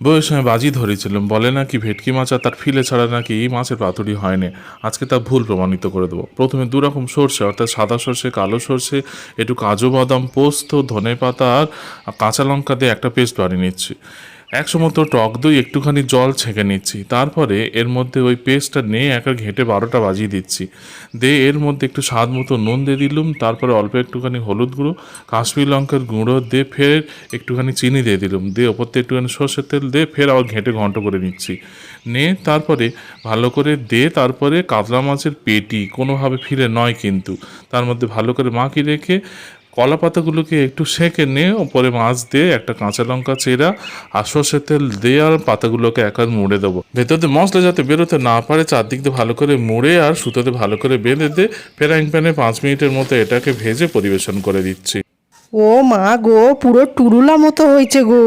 বউয়ের সঙ্গে বাজি ধরেছিলাম, বলে নাকি ভেটকি মাছ আর তার ফিলে ছাড়া নাকি এই মাছের পাতুরি হয় না। আজকে তা ভুল প্রমাণিত করে দেবো। প্রথমে দুরকম সর্ষে অর্থাৎ সাদা সর্ষে, কালো সর্ষে, একটু কাজু বাদাম, পোস্ত, ধনেপাতা আর কাঁচা লঙ্কা দিয়ে একটা পেস্ট বানিয়ে নিচ্ছি। 100 মতো টক দই, একটুখানি জল ছেঁকে নিচ্ছি। তারপরে এর মধ্যে ওই পেস্টটা নিয়ে একটা ঘেঁটে 12টা বাজিয়ে দিচ্ছি। দিয়ে এর মধ্যে একটু স্বাদ মতো নুন দিয়ে দিলুম, তারপরে অল্প একটুখানি হলুদ গুঁড়ো, কাশ্মীরি লঙ্কার গুঁড়ো দিয়ে ফের একটুখানি চিনি দিয়ে দিলুম, দিয়ে ওপর থেকে একটুখানি সর্ষের তেল দিয়ে ফের আবার ঘেঁটে ঘন্ট করে নিচ্ছি। নিয়ে তারপরে ভালো করে দিয়ে তারপরে কাতলা মাছের পেটি কোনোভাবে ফিরে নয় কিন্তু, তার মধ্যে ভালো করে মাখিয়ে রেখে কলা পাতাগুলোকে একটু সেঁকে নিয়ে ওপরে মাছ দিয়ে একটা কাঁচা লঙ্কা চেরা আর সর্ষের তেল দিয়ে আর পাতাগুলোকে একবার মুড়ে দেবো। ভেতর দিয়ে মশলা যাতে বেরোতে না পারে চারদিক দিয়ে ভালো করে মুড়ে আর সুতোতে ভালো করে বেঁধে দিয়ে ফ্রাইং প্যানে 5 মিনিটের মতো এটাকে ভেজে পরিবেশন করে দিচ্ছি। ও মা গো, পুরো টুরুলা মতো হয়েছে গো।